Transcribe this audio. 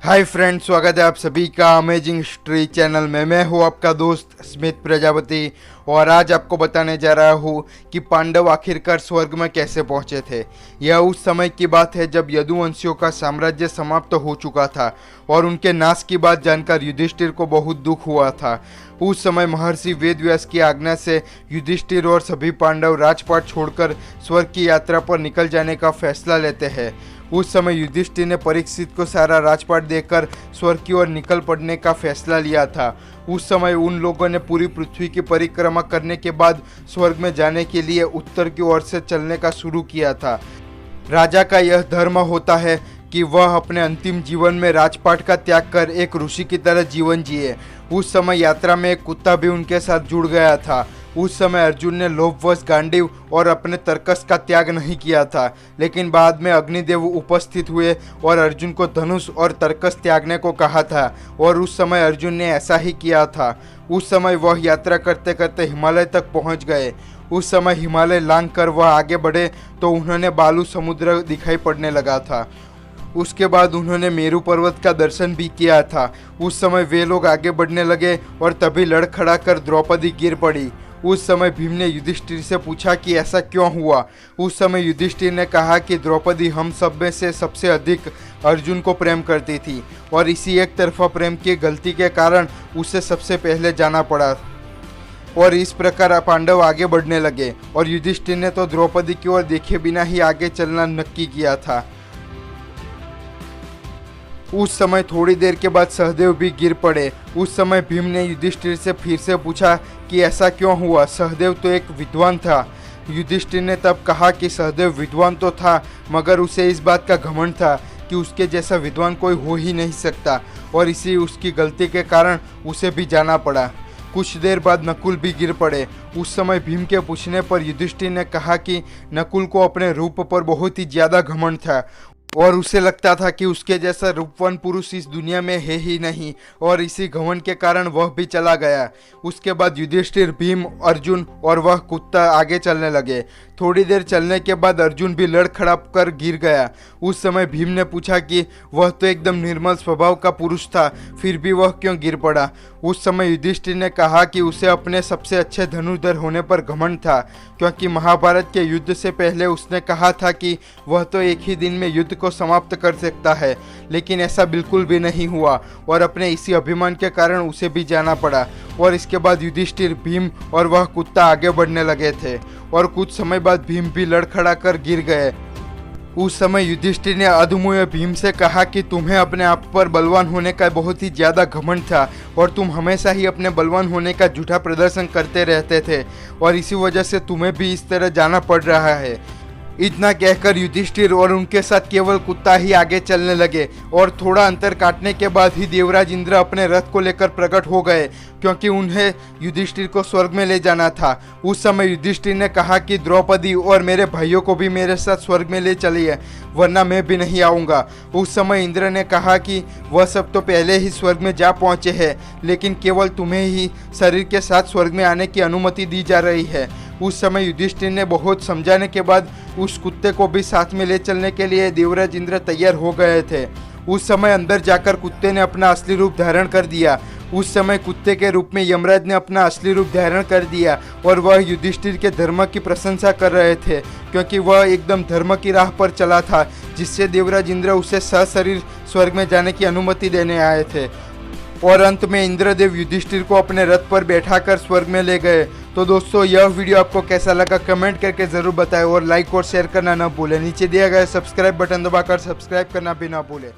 Hi friends, स्वागत है आप सभी का अमेजिंग हिस्ट्री चैनल में। मैं हूँ आपका दोस्त स्मिथ प्रजापति और आज आपको बताने जा रहा हूँ कि पांडव आखिरकार स्वर्ग में कैसे पहुँचे थे। यह उस समय की बात है जब यदुवंशियों का साम्राज्य समाप्त हो चुका था और उनके नाश की बात जानकर युधिष्ठिर को बहुत दुख हुआ था। उस समय महर्षि वेदव्यास की आज्ञा से युधिष्ठिर और सभी पांडव राजपाट छोड़कर स्वर्ग की यात्रा पर निकल जाने का फैसला लेते हैं। उस समय युधिष्ठिर ने परीक्षित को सारा राजपाट देकर स्वर्ग की ओर निकल पड़ने का फैसला लिया था। उस समय उन लोगों ने पूरी पृथ्वी की परिक्रमा करने के बाद स्वर्ग में जाने के लिए उत्तर की ओर से चलने का शुरू किया था। राजा का यह धर्म होता है कि वह अपने अंतिम जीवन में राजपाट का त्याग कर एक ऋषि की तरह जीवन जिए। उस समय यात्रा में एक कुत्ता भी उनके साथ जुड़ गया था। उस समय अर्जुन ने लोभवश गांडीव और अपने तर्कस का त्याग नहीं किया था, लेकिन बाद में अग्निदेव उपस्थित हुए और अर्जुन को धनुष और तर्कस त्यागने को कहा था और उस समय अर्जुन ने ऐसा ही किया था। उस समय वह यात्रा करते करते हिमालय तक पहुंच गए। उस समय हिमालय लांघ कर वह आगे बढ़े तो उन्होंने बालू समुद्र दिखाई पड़ने लगा था। उसके बाद उन्होंने मेरू पर्वत का दर्शन भी किया था। उस समय वे लोग आगे बढ़ने लगे और तभी लड़खड़ा कर द्रौपदी गिर पड़ी। उस समय भीम ने युधिष्ठिर से पूछा कि ऐसा क्यों हुआ। उस समय युधिष्ठिर ने कहा कि द्रौपदी हम सब में से सबसे अधिक अर्जुन को प्रेम करती थी और इसी एक तरफा प्रेम की गलती के कारण उसे सबसे पहले जाना पड़ा और इस प्रकार पांडव आगे बढ़ने लगे और युधिष्ठिर ने तो द्रौपदी की ओर देखे बिना ही आगे चलना नक्की किया था। उस समय थोड़ी देर के बाद सहदेव भी गिर पड़े। उस समय भीम ने युधिष्ठिर से फिर से पूछा कि ऐसा क्यों हुआ। सहदेव तो एक विद्वान था। युधिष्ठिर ने तब कहा कि सहदेव विद्वान तो था मगर उसे इस बात का घमंड था कि उसके जैसा विद्वान कोई हो ही नहीं सकता और इसी उसकी गलती के कारण उसे भी जाना पड़ा। कुछ देर बाद नकुल भी गिर पड़े। उस समय भीम के पूछने पर युधिष्ठिर ने कहा कि नकुल को अपने रूप पर बहुत ही ज़्यादा घमंड था और उसे लगता था कि उसके जैसा रूपवान पुरुष इस दुनिया में है ही नहीं और इसी घमंड के कारण वह भी चला गया। उसके बाद युधिष्ठिर, भीम, अर्जुन और वह कुत्ता आगे चलने लगे। थोड़ी देर चलने के बाद अर्जुन भी लड़खड़ा कर गिर गया। उस समय भीम ने पूछा कि वह तो एकदम निर्मल स्वभाव का पुरुष था, फिर भी वह क्यों गिर पड़ा। उस समय युधिष्ठिर ने कहा कि उसे अपने सबसे अच्छे धनुर्धर होने पर घमंड था, क्योंकि महाभारत के युद्ध से पहले उसने कहा था कि वह तो एक ही दिन में युद्ध को समाप्त कर सकता है, लेकिन ऐसा बिल्कुल भी नहीं हुआ और अपने इसी अभिमान के कारण उसे भी जाना पड़ा। और इसके बाद युधिष्ठिर, भीम और वह कुत्ता आगे बढ़ने लगे थे और कुछ समय बाद भीम भी लड़खड़ा कर गिर गए। उस समय युधिष्ठिर ने अधमुए भीम से कहा कि तुम्हें अपने आप पर बलवान होने का बहुत ही ज़्यादा घमंड था और तुम हमेशा ही अपने बलवान होने का झूठा प्रदर्शन करते रहते थे और इसी वजह से तुम्हें भी इस तरह जाना पड़ रहा है। इतना कहकर युधिष्ठिर और उनके साथ केवल कुत्ता ही आगे चलने लगे और थोड़ा अंतर काटने के बाद ही देवराज इंद्र अपने रथ को लेकर प्रकट हो गए, क्योंकि उन्हें युधिष्ठिर को स्वर्ग में ले जाना था। उस समय युधिष्ठिर ने कहा कि द्रौपदी और मेरे भाइयों को भी मेरे साथ स्वर्ग में ले चलिए, वरना मैं भी नहीं आऊँगा। उस समय इंद्र ने कहा कि वह सब तो पहले ही स्वर्ग में जा पहुँचे हैं, लेकिन केवल तुम्हें ही शरीर के साथ स्वर्ग में आने की अनुमति दी जा रही है। उस समय युधिष्ठिर ने बहुत समझाने के बाद उस कुत्ते को भी साथ में ले चलने के लिए देवराज इंद्र तैयार हो गए थे। उस समय अंदर जाकर कुत्ते ने अपना असली रूप धारण कर दिया। उस समय कुत्ते के रूप में यमराज ने अपना असली रूप धारण कर दिया और वह युधिष्ठिर के धर्म की प्रशंसा कर रहे थे, क्योंकि वह एकदम धर्म की राह पर चला था, जिससे देवराज इंद्र उसे सशरीर स्वर्ग में जाने की अनुमति देने आए थे। और अंत में इंद्रदेव युधिष्ठिर को अपने रथ पर बैठाकर स्वर्ग में ले गए। तो दोस्तों, यह वीडियो आपको कैसा लगा कमेंट करके ज़रूर बताएं और लाइक और शेयर करना न भूलें। नीचे दिया गया सब्सक्राइब बटन दबाकर सब्सक्राइब करना भी ना भूलें।